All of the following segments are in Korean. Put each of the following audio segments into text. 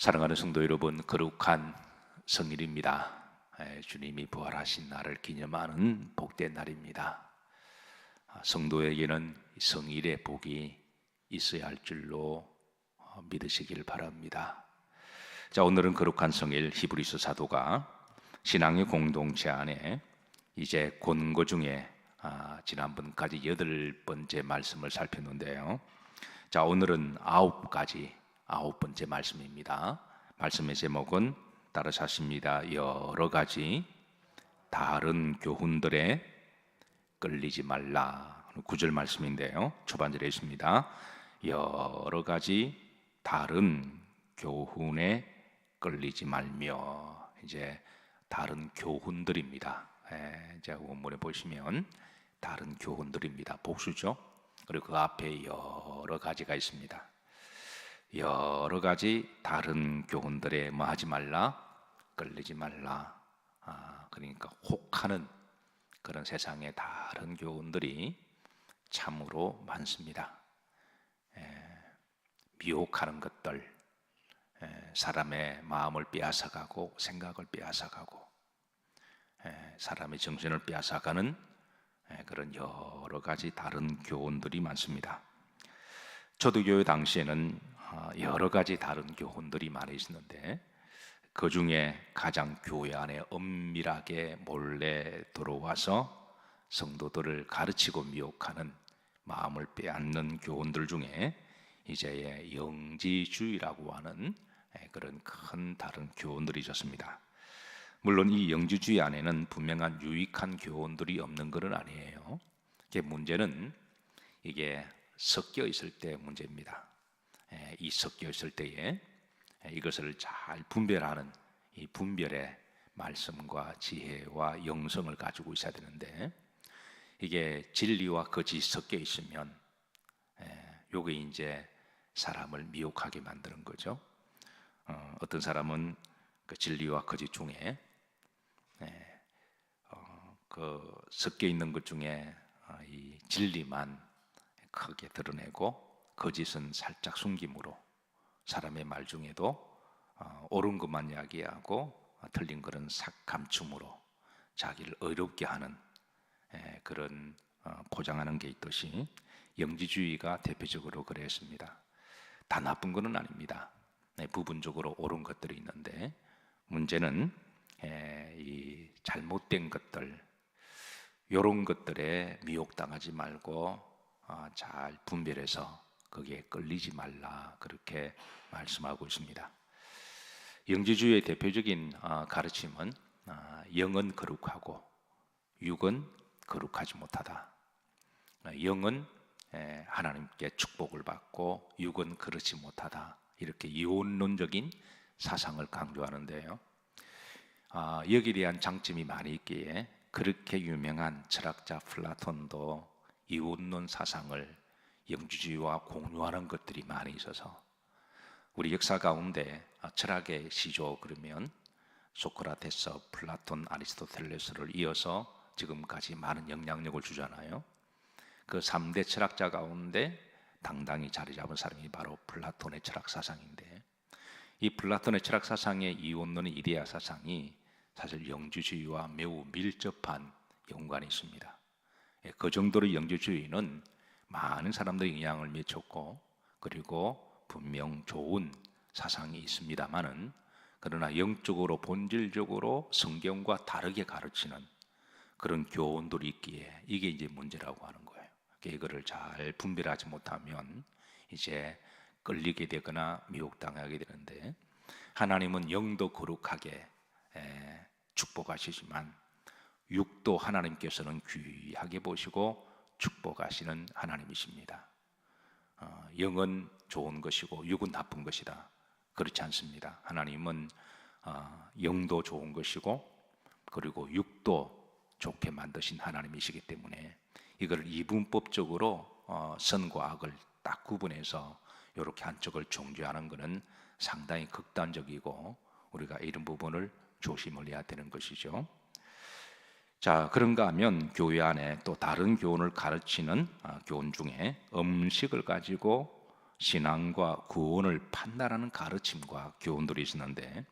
사랑하는 성도 여러분, 거룩한 성일입니다. 주님이 부활하신 날을 기념하는 복된 날입니다. 성도에게는 성일의 복이 있어야 할 줄로 믿으시길 바랍니다. 자, 오늘은 거룩한 성일 히브리서 사도가 신앙의 공동체 안에 이제 권고 중에 지난번까지 8번째 말씀을 살폈는데요. 자, 오늘은 9번째 말씀입니다. 말씀의 제목은 따라서 하십니다. 여러 가지 다른 교훈들에 끌리지 말라. 9절 말씀인데요. 초반절에 있습니다. 여러 가지 다른 교훈에 끌리지 말며, 이제 다른 교훈들입니다. 이제 원문에 보시면 다른 교훈들입니다. 복수죠. 그리고 그 앞에 여러 가지가 있습니다. 여러 가지 다른 교훈들에 뭐 하지 말라? 끌리지 말라. 그러니까 혹하는 그런 세상의 다른 교훈들이 참으로 많습니다. 미혹하는 것들, 사람의 마음을 빼앗아가고 생각을 빼앗아가고 사람의 정신을 빼앗아가는 그런 여러 가지 다른 교훈들이 많습니다. 초대교회 당시에는 여러 가지 다른 교훈들이 많이 있었는데, 그 중에 가장 교회 안에 엄밀하게 몰래 들어와서 성도들을 가르치고 미혹하는, 마음을 빼앗는 교훈들 중에 이제 영지주의라고 하는 그런 큰 다른 교훈들이 있었습니다. 물론 이 영지주의 안에는 분명한 유익한 교훈들이 없는 것은 아니에요. 문제는 이게 섞여 있을 때 문제입니다. 이 섞여 있을 때에 이것을 잘 분별하는 이 분별의 말씀과 지혜와 영성을 가지고 있어야 되는데, 이게 진리와 거짓이 섞여 있으면 요게 이제 사람을 미혹하게 만드는 거죠. 어떤 사람은 그 진리와 거짓 중에 그 섞여 있는 것 중에 이 진리만 크게 드러내고 거짓은 살짝 숨김으로, 사람의 말 중에도 옳은 것만 이야기하고 틀린 것은 싹 감춤으로 자기를 어렵게 하는 그런 포장하는 게 있듯이 영지주의가 대표적으로 그랬습니다. 다 나쁜 것은 아닙니다. 부분적으로 옳은 것들이 있는데, 문제는 이 잘못된 것들, 이런 것들에 미혹당하지 말고 잘 분별해서 거기에 끌리지 말라, 그렇게 말씀하고 있습니다. 영지주의의 대표적인 가르침은 영은 거룩하고 육은 거룩하지 못하다. 영은 하나님께 축복을 받고 육은 그렇지 못하다, 이렇게 이원론적인 사상을 강조하는데요. 여기에 대한 장점이 많이 있기에 그렇게 유명한 철학자 플라톤도 이원론 사상을 영지주의와 공유하는 것들이 많이 있어서, 우리 역사 가운데 철학의 시조 그러면 소크라테스, 플라톤, 아리스토텔레스를 이어서 지금까지 많은 영향력을 주잖아요. 그 3대 철학자 가운데 당당히 자리 잡은 사람이 바로 플라톤의 철학 사상인데, 이 플라톤의 철학 사상의 이원론의 이데아 사상이 사실 영지주의와 매우 밀접한 연관이 있습니다. 그 정도로 영지주의는 많은 사람들의 영향을 미쳤고, 그리고 분명 좋은 사상이 있습니다만은, 그러나 영적으로 본질적으로 성경과 다르게 가르치는 그런 교훈들이 있기에 이게 이제 문제라고 하는 거예요. 이거를 잘 분별하지 못하면 이제 끌리게 되거나 미혹당하게 되는데, 하나님은 영도 거룩하게 축복하시지만 육도 하나님께서는 귀하게 보시고 축복하시는 하나님이십니다. 영은 좋은 것이고 육은 나쁜 것이다, 그렇지 않습니다. 하나님은 영도 좋은 것이고 그리고 육도 좋게 만드신 하나님이시기 때문에 이걸 이분법적으로 선과 악을 딱 구분해서 이렇게 한쪽을 정죄하는 것은 상당히 극단적이고, 우리가 이런 부분을 조심을 해야 되는 것이죠. 자, 그런가 하면 교회 안에 또 다른 교훈을 가르치는 교훈 중에 음식을 가지고 신앙과 구원을 판단하는 가르침과 교훈들이 있었는데,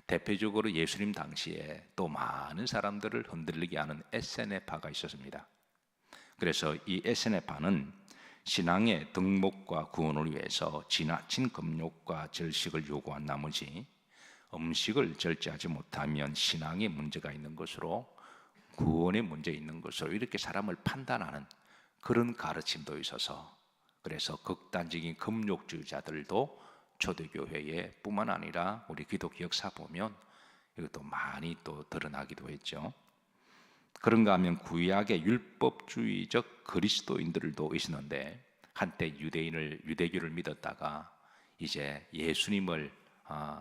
대표적으로 예수님 당시에 또 많은 사람들을 흔들리게 하는 에세네파가 있었습니다. 그래서 이 에세네파는 신앙의 덕목과 구원을 위해서 지나친 금욕과 절식을 요구한 나머지 음식을 절제하지 못하면 신앙에 문제가 있는 것으로, 구원에 문제 있는 것으로 이렇게 사람을 판단하는 그런 가르침도 있어서, 그래서 극단적인 금욕주의자들도 초대교회에 뿐만 아니라 우리 기독교 역사 보면 이것도 많이 또 드러나기도 했죠. 그런가 하면 구약의 율법주의적 그리스도인들도 있었는데, 한때 유대교를 믿었다가 이제 예수님을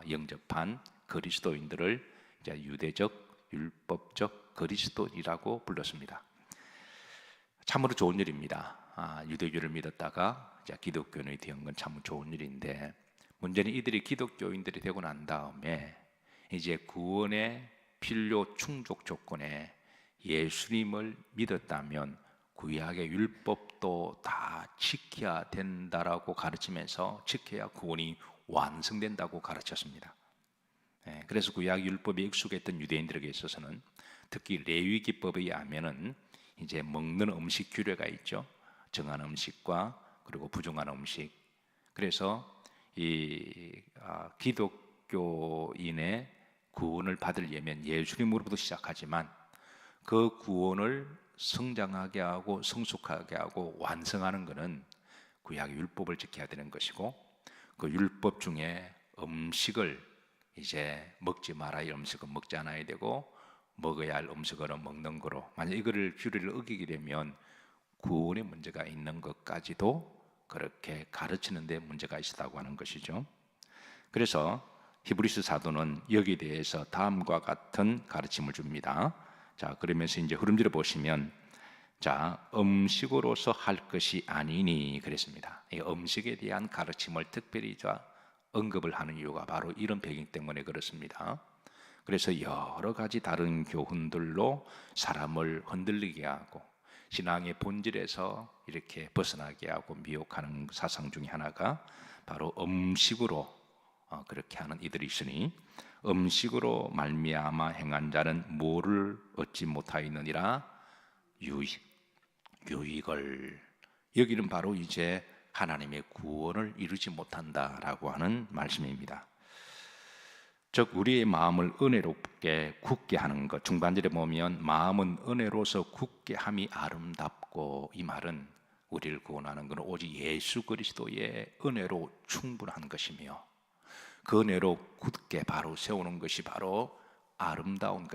영접한 그리스도인들을 이제 유대적 율법적 그리스도인이라고 불렀습니다. 참으로 좋은 일입니다. 유대교를 믿었다가 이제 기독교인이 된 건 참 좋은 일인데, 문제는 이들이 기독교인들이 되고 난 다음에 이제 구원의 필요 충족 조건에 예수님을 믿었다면 구약의 율법도 다 지켜야 된다라고 가르치면서 지켜야 구원이 완성된다고 가르쳤습니다. 그래서 구약 율법에 익숙했던 유대인들에게 있어서는, 특히 레위 기법에 의하면은 이제 먹는 음식 규례가 있죠. 정한 음식과 그리고 부정한 음식. 그래서 이 기독교인의 구원을 받으려면 예수님으로부터 시작하지만 그 구원을 성장하게 하고 성숙하게 하고 완성하는 것은 구약의 율법을 지켜야 되는 것이고, 그 율법 중에 음식을 이제 먹지 말아야 할 음식은 먹지 않아야 되고, 먹어야 할 음식은 먹는 거로, 만약 이거를 규례를 어기게 되면 구원에 문제가 있는 것까지도 그렇게 가르치는 데 문제가 있다고 하는 것이죠. 그래서 히브리서 사도는 여기에 대해서 다음과 같은 가르침을 줍니다. 자, 그러면서 이제 흐름지를 보시면, 자, 음식으로서 할 것이 아니니 그랬습니다. 이 음식에 대한 가르침을 특별히 언급을 하는 이유가 바로 이런 배경 때문에 그렇습니다. 그래서 여러 가지 다른 교훈들로 사람을 흔들리게 하고 신앙의 본질에서 이렇게 벗어나게 하고 미혹하는 사상 중에 하나가 바로 음식으로 그렇게 하는 이들이 있으니, 음식으로 말미암아 행한 자는 뭐를 얻지 못하였느니라? 유익을. 여기는 바로 이제 하나님의 구원을 이루지 못한다라고 하는 말씀입니다. 즉 우리의 마음을 은혜롭게 굳게 하는 것, 중반절에 보면 마음은 은혜로서 굳게 함이 아름답고, 이 말은 우리를 구원하는 것은 오직 예수 그리스도의 은혜로 충분한 것이며, 그 은혜로 굳게 바로 세우는 것이 바로 아름다운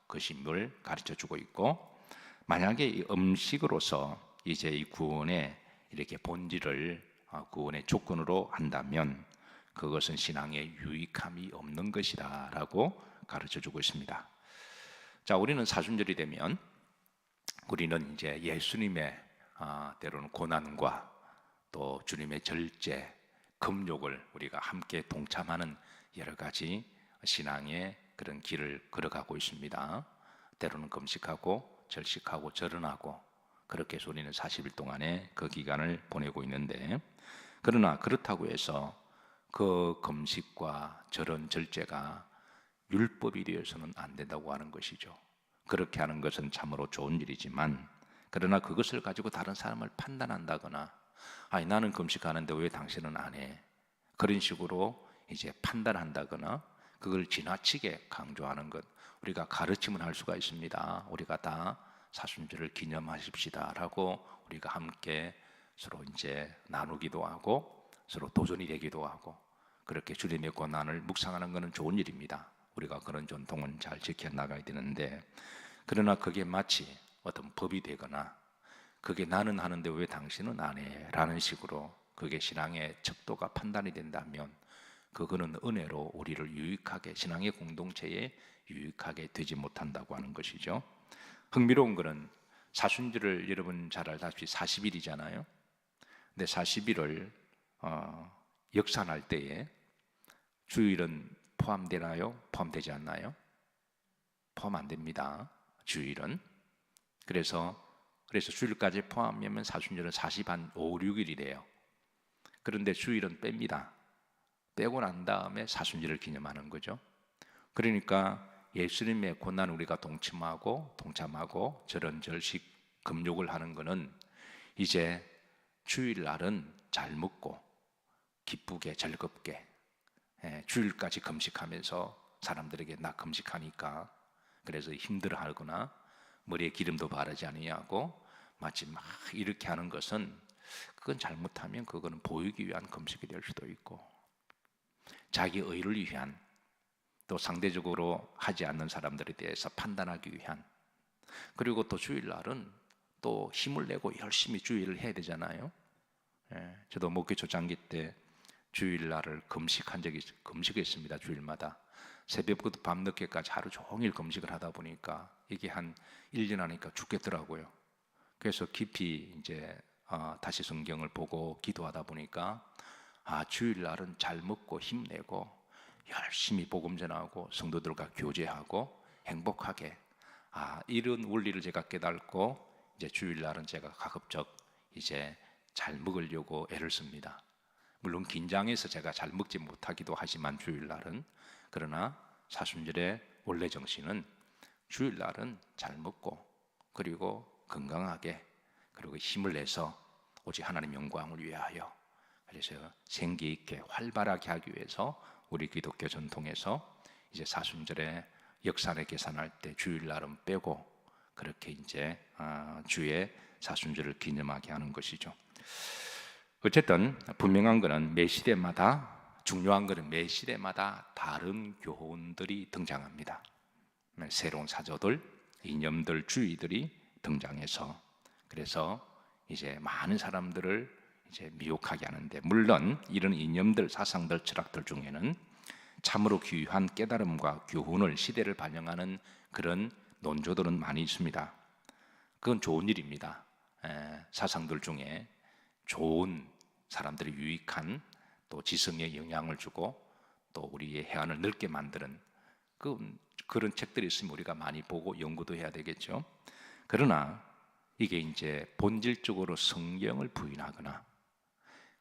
것임을 가르쳐주고 있고, 만약에 이 음식으로서 이제 이 구원의 이렇게 본질을 구원의 조건으로 한다면 그것은 신앙에 유익함이 없는 것이다 라고 가르쳐주고 있습니다. 자, 우리는 사순절이 되면 우리는 이제 예수님의 때로는 고난과 또 주님의 절제, 금욕을 우리가 함께 동참하는 여러 가지 신앙의 그런 길을 걸어가고 있습니다. 때로는 금식하고 절식하고 절언하고, 그렇게 해서 우리는 40일 동안의 그 기간을 보내고 있는데, 그러나 그렇다고 해서 그 금식과 절언 절제가 율법이 되어서는 안 된다고 하는 것이죠. 그렇게 하는 것은 참으로 좋은 일이지만, 그러나 그것을 가지고 다른 사람을 판단한다거나, 아니 나는 금식하는데 왜 당신은 안 해? 그런 식으로 이제 판단한다거나 그걸 지나치게 강조하는 것, 우리가 가르침을 할 수가 있습니다. 우리가 다 사순절을 기념하십시다 라고 우리가 함께 서로 이제 나누기도 하고 서로 도전이 되기도 하고, 그렇게 주님의 고난을 묵상하는 것은 좋은 일입니다. 우리가 그런 전통은 잘 지켜나가야 되는데, 그러나 그게 마치 어떤 법이 되거나 그게 나는 하는데 왜 당신은 안 해? 라는 식으로 그게 신앙의 척도가 판단이 된다면 그거는 은혜로 우리를 유익하게, 신앙의 공동체에 유익하게 되지 못한다고 하는 것이죠. 흥미로운 것은 사순절을 여러분 잘 알다시피 40일이잖아요. 근데 40일을 역산할 때에 주일은 포함되나요? 포함되지 않나요? 포함 안 됩니다. 주일은. 그래서 주일까지 포함하면 사순절은 40 한 5, 6일이래요. 그런데 주일은 뺍니다. 빼고 난 다음에 사순절을 기념하는 거죠. 그러니까 예수님의 고난 우리가 동참하고 저런 절식 금욕을 하는 것은 이제 주일날은 잘 먹고 기쁘게 즐겁게 주일까지 금식하면서 사람들에게 나 금식하니까 그래서 힘들어하거나 머리에 기름도 바르지 아니하고 마치 막 이렇게 하는 것은 그건 잘못하면 그거는 보이기 위한 금식이 될 수도 있고 자기 의를 위한 또 상대적으로 하지 않는 사람들에 대해서 판단하기 위한 그리고 또 주일날은 또 힘을 내고 열심히 주일을 해야 되잖아요. 저도 목회 초창기 때 주일날을 금식했습니다. 주일마다 새벽부터 밤늦게까지 하루 종일 금식을 하다 보니까 이게 한 1년 하니까 죽겠더라고요. 그래서 깊이 이제 다시 성경을 보고 기도하다 보니까 주일날은 잘 먹고 힘내고 열심히 복음 전하고 성도들과 교제하고 행복하게 이런 원리를 제가 깨닫고 이제 주일날은 제가 가급적 이제 잘 먹으려고 애를 씁니다. 물론 긴장해서 제가 잘 먹지 못하기도 하지만 주일날은 그러나 사순절의 원래 정신은 주일날은 잘 먹고 그리고 건강하게 그리고 힘을 내서 오직 하나님 영광을 위하여 그래서 생기 있게 활발하게 하기 위해서 우리 기독교 전통에서 이제 사순절에 역산을 계산할 때 주일날은 빼고 그렇게 이제 주의 사순절을 기념하게 하는 것이죠. 어쨌든 분명한 것은 매 시대마다 중요한 것은 매 시대마다 다른 교훈들이 등장합니다. 새로운 사조들, 이념들, 주의들이 등장해서 그래서 이제 많은 사람들을 이제 미혹하게 하는데 물론 이런 이념들, 사상들, 철학들 중에는 참으로 귀한 깨달음과 교훈을 시대를 반영하는 그런 논조들은 많이 있습니다. 그건 좋은 일입니다. 사상들 중에 좋은 사람들이 유익한 또 지성에 영향을 주고 또 우리의 해안을 넓게 만드는 그런 책들이 있으면 우리가 많이 보고 연구도 해야 되겠죠. 그러나 이게 이제 본질적으로 성경을 부인하거나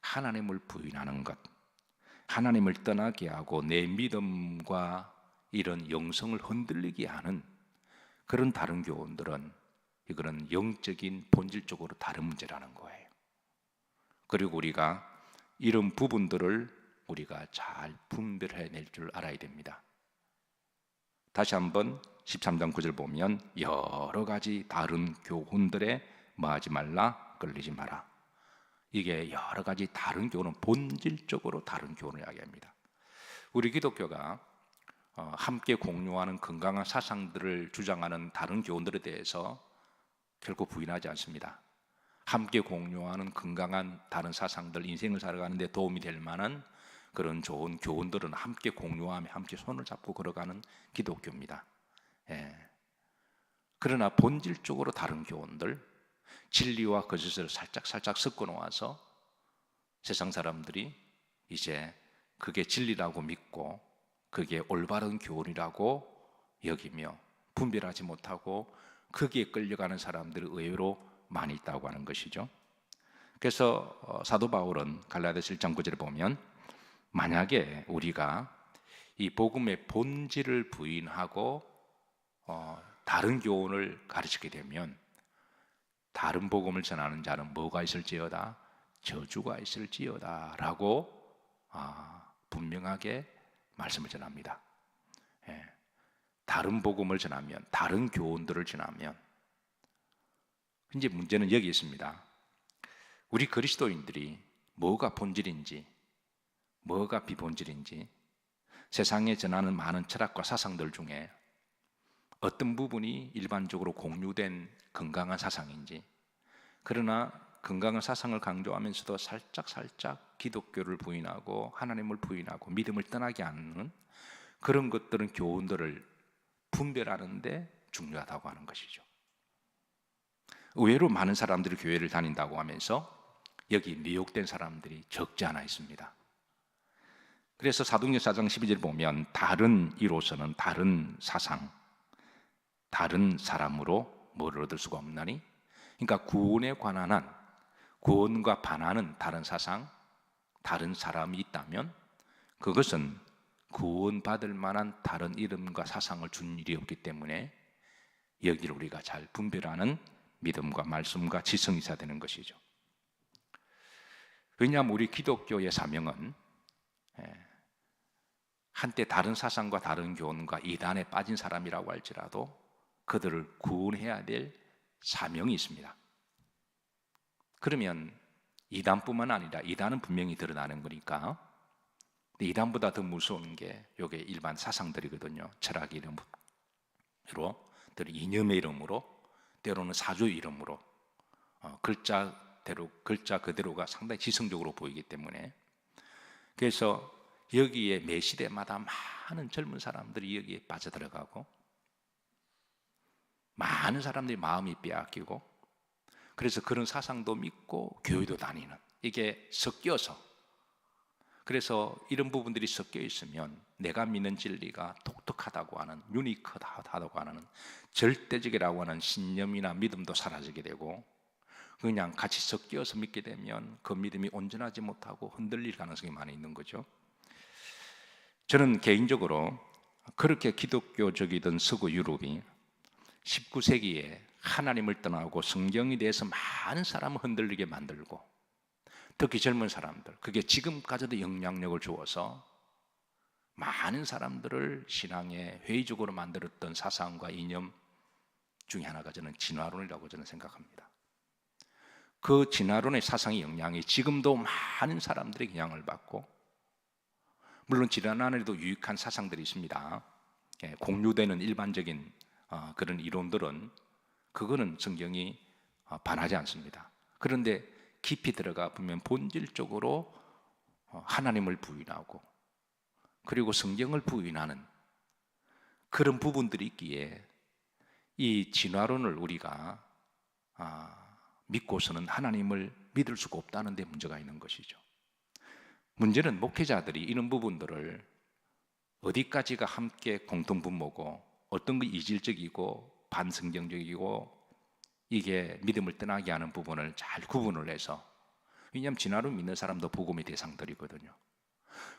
하나님을 부인하는 것, 하나님을 떠나게 하고 내 믿음과 이런 영성을 흔들리게 하는 그런 다른 교훈들은 이거는 영적인 본질적으로 다른 문제라는 거예요. 그리고 우리가 이런 부분들을 우리가 잘 분별해낼 줄 알아야 됩니다. 다시 한번 13장 9절 보면 여러 가지 다른 교훈들에 뭐하지 말라, 끌리지 마라. 이게 여러 가지 다른 교훈은 본질적으로 다른 교훈을 이야기합니다. 우리 기독교가 함께 공유하는 건강한 사상들을 주장하는 다른 교훈들에 대해서 결코 부인하지 않습니다. 함께 공유하는 건강한 다른 사상들, 인생을 살아가는 데 도움이 될 만한 그런 좋은 교훈들은 함께 공유하며 함께 손을 잡고 걸어가는 기독교입니다. 그러나 본질적으로 다른 교훈들, 진리와 거짓을 살짝 섞어 놓아서 세상 사람들이 이제 그게 진리라고 믿고 그게 올바른 교훈이라고 여기며 분별하지 못하고 거기에 끌려가는 사람들이 의외로 많이 있다고 하는 것이죠. 그래서 사도 바울은 갈라디아서 1장 9절에 보면 만약에 우리가 이 복음의 본질을 부인하고 다른 교훈을 가르치게 되면 다른 복음을 전하는 자는 뭐가 있을지어다? 저주가 있을지어다 라고 분명하게 말씀을 전합니다. 다른 복음을 전하면, 다른 교훈들을 전하면 이제 문제는 여기 있습니다. 우리 그리스도인들이 뭐가 본질인지 뭐가 비본질인지 세상에 전하는 많은 철학과 사상들 중에 어떤 부분이 일반적으로 공유된 건강한 사상인지 그러나 건강한 사상을 강조하면서도 살짝 기독교를 부인하고 하나님을 부인하고 믿음을 떠나게 하는 그런 것들은 교훈들을 분별하는 데 중요하다고 하는 것이죠. 의외로 많은 사람들이 교회를 다닌다고 하면서 여기 미혹된 사람들이 적지 않아 있습니다. 그래서 사도행전 4장 12절 보면 다른 이로서는 다른 사상, 다른 사람으로 뭐를 얻을 수가 없나니 그러니까 구원에 관한 구원과 반하는 다른 사상 다른 사람이 있다면 그것은 구원받을 만한 다른 이름과 사상을 준 일이 없기 때문에 여기를 우리가 잘 분별하는 믿음과 말씀과 지성이 있어야 되는 것이죠. 왜냐하면 우리 기독교의 사명은 한때 다른 사상과 다른 교훈과 이단에 빠진 사람이라고 할지라도 그들을 구원해야 될 사명이 있습니다. 그러면 이단뿐만 아니라 이단은 분명히 드러나는 거니까, 이단보다 더 무서운 게 이게 일반 사상들이거든요. 철학의 이름으로, 때로 이념의 이름으로, 때로는 사조의 이름으로, 글자 그대로가 상당히 지성적으로 보이기 때문에, 그래서 여기에 매 시대마다 많은 젊은 사람들이 여기에 빠져들어가고 많은 사람들이 마음이 빼앗기고, 그래서 그런 사상도 믿고 교회도 다니는, 이게 섞여서, 그래서 이런 부분들이 섞여 있으면 내가 믿는 진리가 독특하다고 하는, 유니크하다고 하는, 절대적이라고 하는 신념이나 믿음도 사라지게 되고, 그냥 같이 섞여서 믿게 되면 그 믿음이 온전하지 못하고 흔들릴 가능성이 많이 있는 거죠. 저는 개인적으로 그렇게 기독교적이던 서구 유럽이 19세기에 하나님을 떠나고 성경에 대해서 많은 사람을 흔들리게 만들고, 특히 젊은 사람들, 그게 지금까지도 영향력을 주어서 많은 사람들을 신앙에 회의적으로 만들었던 사상과 이념 중에 하나가 저는 진화론이라고 저는 생각합니다. 그 진화론의 사상의 영향이 지금도 많은 사람들의 영향을 받고, 물론 진화론에도 유익한 사상들이 있습니다. 공유되는 일반적인 그런 이론들은, 그거는 성경이 반하지 않습니다. 그런데 깊이 들어가 보면 본질적으로 하나님을 부인하고 그리고 성경을 부인하는 그런 부분들이 있기에 이 진화론을 우리가 믿고서는 하나님을 믿을 수가 없다는 데 문제가 있는 것이죠. 문제는 목회자들이 이런 부분들을 어디까지가 함께 공통분모고 어떤 게 이질적이고 반성경적이고 이게 믿음을 떠나게 하는 부분을 잘 구분을 해서, 왜냐하면 진화론 믿는 사람도 복음의 대상들이거든요.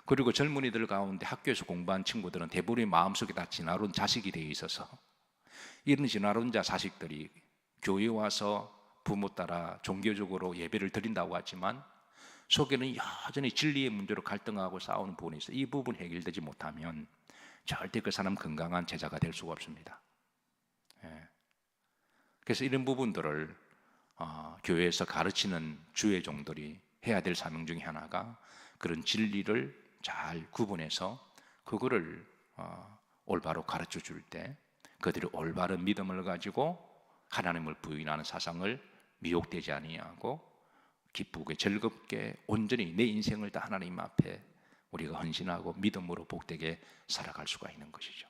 그리고 젊은이들 가운데 학교에서 공부한 친구들은 대부분의 마음속에 다 진화론 자식이 되어 있어서 이런 진화론자 자식들이 교회에 와서 부모 따라 종교적으로 예배를 드린다고 하지만 속에는 여전히 진리의 문제로 갈등하고 싸우는 부분이 있어요. 이 부분 해결되지 못하면 절대 그 사람 건강한 제자가 될 수가 없습니다. 그래서 이런 부분들을 교회에서 가르치는 주회종들이 해야 될 사명 중에 하나가 그런 진리를 잘 구분해서 그거를 올바로 가르쳐 줄 때 그들이 올바른 믿음을 가지고 하나님을 부인하는 사상을 미혹되지 아니하고 기쁘게 즐겁게 온전히 내 인생을 다 하나님 앞에 우리가 헌신하고 믿음으로 복되게 살아갈 수가 있는 것이죠.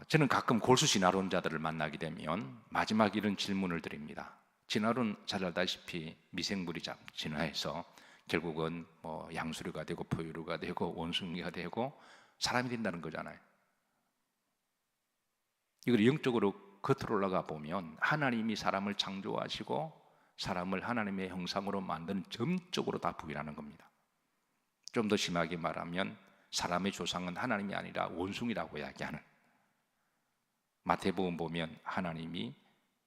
저는 가끔 골수 진화론자들을 만나게 되면 마지막 이런 질문을 드립니다. 진화론 잘 알다시피 미생물이 진화해서 결국은 뭐 양수류가 되고 포유류가 되고 원숭이가 되고 사람이 된다는 거잖아요. 이걸 영적으로 겉으로 올라가 보면 하나님이 사람을 창조하시고 사람을 하나님의 형상으로 만든 점적으로 다 부인하는 겁니다. 좀 더 심하게 말하면 사람의 조상은 하나님이 아니라 원숭이라고 이야기하는, 마태복음 보면 하나님이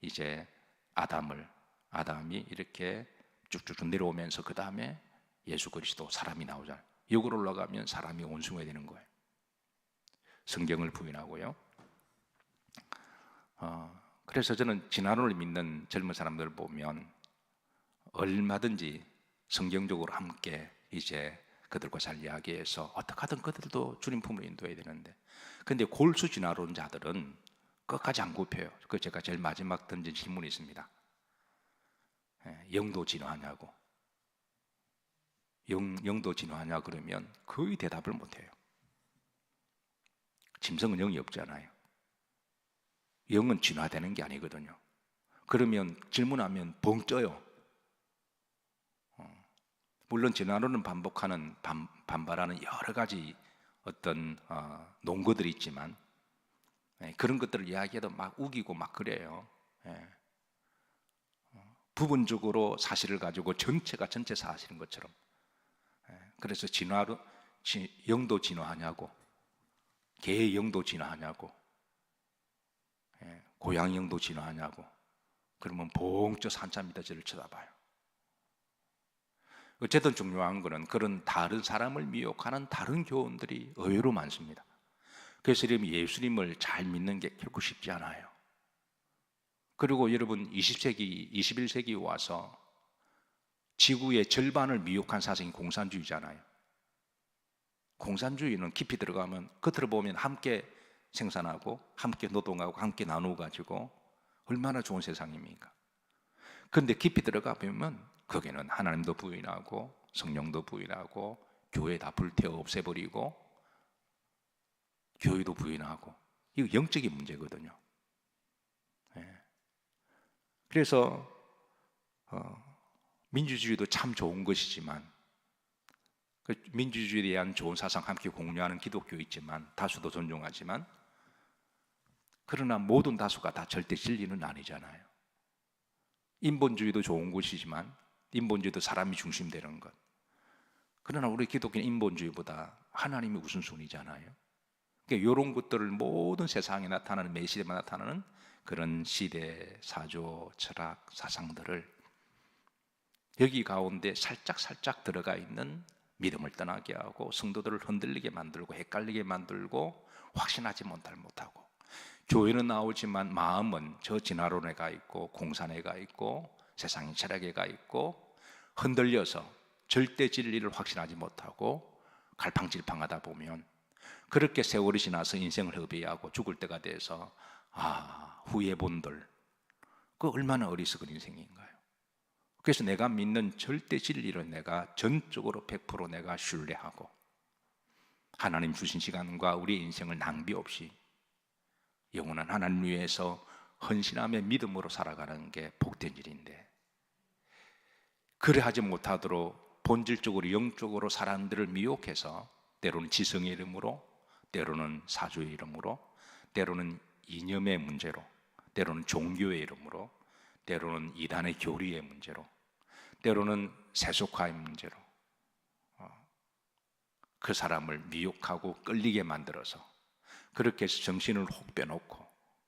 이제 아담이 이렇게 쭉쭉 내려오면서 그 다음에 예수 그리스도 사람이 나오잖아요. 여기로 올라가면 사람이 원숭이가 되는 거예요. 성경을 부인하고요. 그래서 저는 진화론을 믿는 젊은 사람들을 보면 얼마든지 성경적으로 함께 이제 그들과 잘 이야기해서 어떻게 하든 그들도 주님 품으로 인도해야 되는데, 근데 골수 진화론자들은 끝까지 안 굽혀요. 그 제가 제일 마지막 던진 질문이 있습니다. 영도 진화하냐고. 영도 진화하냐 그러면 거의 대답을 못해요. 짐승은 영이 없잖아요. 영은 진화되는 게 아니거든요. 그러면 질문하면 벙 쪄요. 물론 진화론은 반발하는 여러 가지 어떤 논거들이 있지만 그런 것들을 이야기해도 막 우기고 막 그래요. 부분적으로 사실을 가지고 전체가 전체 사실인 것처럼. 그래서 영도 진화하냐고, 개의 영도 진화하냐고, 고양이 영도 진화하냐고. 그러면 봉 쪄서 한참 있다 저를 쳐다봐요. 어쨌든 중요한 것은 그런 다른 사람을 미혹하는 다른 교훈들이 의외로 많습니다. 그래서 예수님을 잘 믿는 게 결코 쉽지 않아요. 그리고 여러분 20세기, 21세기 와서 지구의 절반을 미혹한 사상이 공산주의잖아요. 공산주의는 깊이 들어가면 겉으로 보면 함께 생산하고 함께 노동하고 함께 나누어 가지고 얼마나 좋은 세상입니까? 그런데 깊이 들어가 보면 거기는 하나님도 부인하고 성령도 부인하고 교회 다 불태워 없애버리고 교회도 부인하고, 이거 영적인 문제거든요. 그래서 민주주의도 참 좋은 것이지만, 그 민주주의에 대한 좋은 사상 함께 공유하는 기독교 있지만, 다수도 존중하지만, 그러나 모든 다수가 다 절대 진리는 아니잖아요. 인본주의도 좋은 것이지만 인본주의도 사람이 중심되는 것. 그러나 우리 기독교는 인본주의보다 하나님이 우선순위잖아요. 그러니까 이런 것들을 모든 세상에 나타나는, 매 시대만 나타나는 그런 시대, 사조, 철학, 사상들을 여기 가운데 살짝 들어가 있는 믿음을 떠나게 하고 성도들을 흔들리게 만들고 헷갈리게 만들고 확신하지 못하고, 교회는 나오지만 마음은 저 진화론에 가 있고 공산에 가 있고 세상의 철학에 가 있고 흔들려서 절대 진리를 확신하지 못하고 갈팡질팡하다 보면, 그렇게 세월이 지나서 인생을 허비하고 죽을 때가 돼서 후회 본들, 그 얼마나 어리석은 인생인가요? 그래서 내가 믿는 절대 진리를 내가 전적으로 100% 내가 신뢰하고 하나님 주신 시간과 우리의 인생을 낭비 없이 영원한 하나님 위해서 헌신하며 믿음으로 살아가는 게 복된 일인데, 그래 하지 못하도록 본질적으로 영적으로 사람들을 미혹해서 때로는 지성의 이름으로, 때로는 사주의 이름으로, 때로는 이념의 문제로, 때로는 종교의 이름으로, 때로는 이단의 교리의 문제로, 때로는 세속화의 문제로 그 사람을 미혹하고 끌리게 만들어서 그렇게 해서 정신을 혹 빼놓고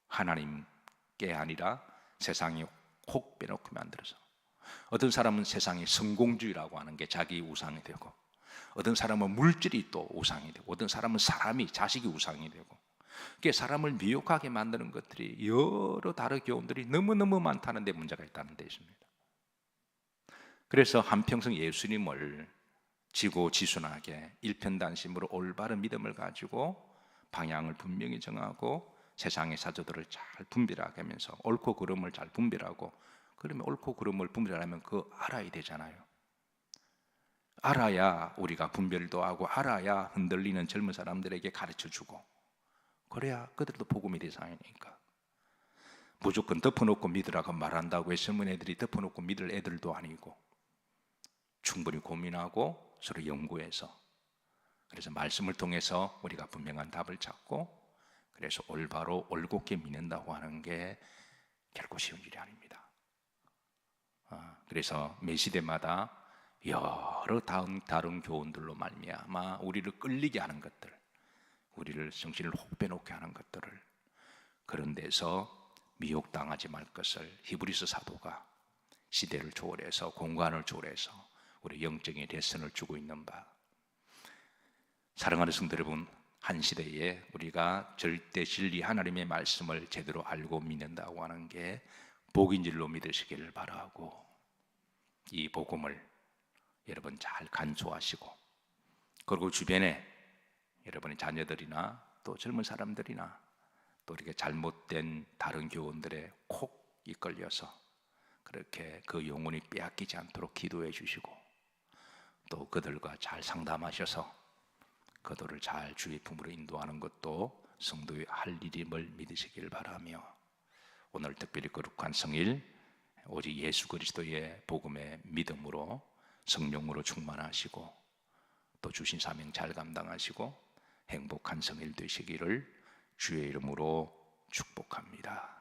하나님께 아니라 세상에 혹 빼놓고 만들어서, 어떤 사람은 세상의 성공주의라고 하는 게 자기 우상이 되고, 어떤 사람은 물질이 또 우상이 되고, 어떤 사람은 사람이, 자식이 우상이 되고, 그게 사람을 미혹하게 만드는 것들이 여러 다른 교훈들이 너무너무 많다는 데 문제가 있다는 데 있습니다. 그래서 한평생 예수님을 지고지순하게 일편단심으로 올바른 믿음을 가지고 방향을 분명히 정하고 세상의 사조들을 잘 분별하게 하면서 옳고 그름을 잘 분별하고, 그러면 옳고 그름을 분별하면 그거 알아야 되잖아요. 알아야 우리가 분별도 하고 알아야 흔들리는 젊은 사람들에게 가르쳐주고, 그래야 그들도 복음의 대상이니까. 무조건 덮어놓고 믿으라고 말한다고 해서 젊은 애들이 덮어놓고 믿을 애들도 아니고, 충분히 고민하고 서로 연구해서, 그래서 말씀을 통해서 우리가 분명한 답을 찾고, 그래서 올바로 올곧게 믿는다고 하는 게 결코 쉬운 일이 아닙니다. 그래서 매 시대마다 여러 다른 교훈들로 말미암아 우리를 끌리게 하는 것들, 우리를 정신을 혹 빼놓게 하는 것들을, 그런 데서 미혹당하지 말 것을 히브리서 사도가 시대를 초월해서 공간을 초월해서 우리 영적인 레슨을 주고 있는 바, 사랑하는 성도 여러분, 한 시대에 우리가 절대 진리 하나님의 말씀을 제대로 알고 믿는다고 하는 게 복인 줄로 믿으시기를 바라고, 이 복음을 여러분 잘 간수하시고, 그리고 주변에 여러분의 자녀들이나 또 젊은 사람들이나 또 이렇게 잘못된 다른 교훈들에 콕 이끌려서 그렇게 그 영혼이 빼앗기지 않도록 기도해 주시고, 또 그들과 잘 상담하셔서 그들을 잘 주의 품으로 인도하는 것도 성도의 할 일임을 믿으시길 바라며, 오늘 특별히 거룩한 성일 오직 예수 그리스도의 복음의 믿음으로 성령으로 충만하시고 또 주신 사명 잘 감당하시고 행복한 성일 되시기를 주의 이름으로 축복합니다.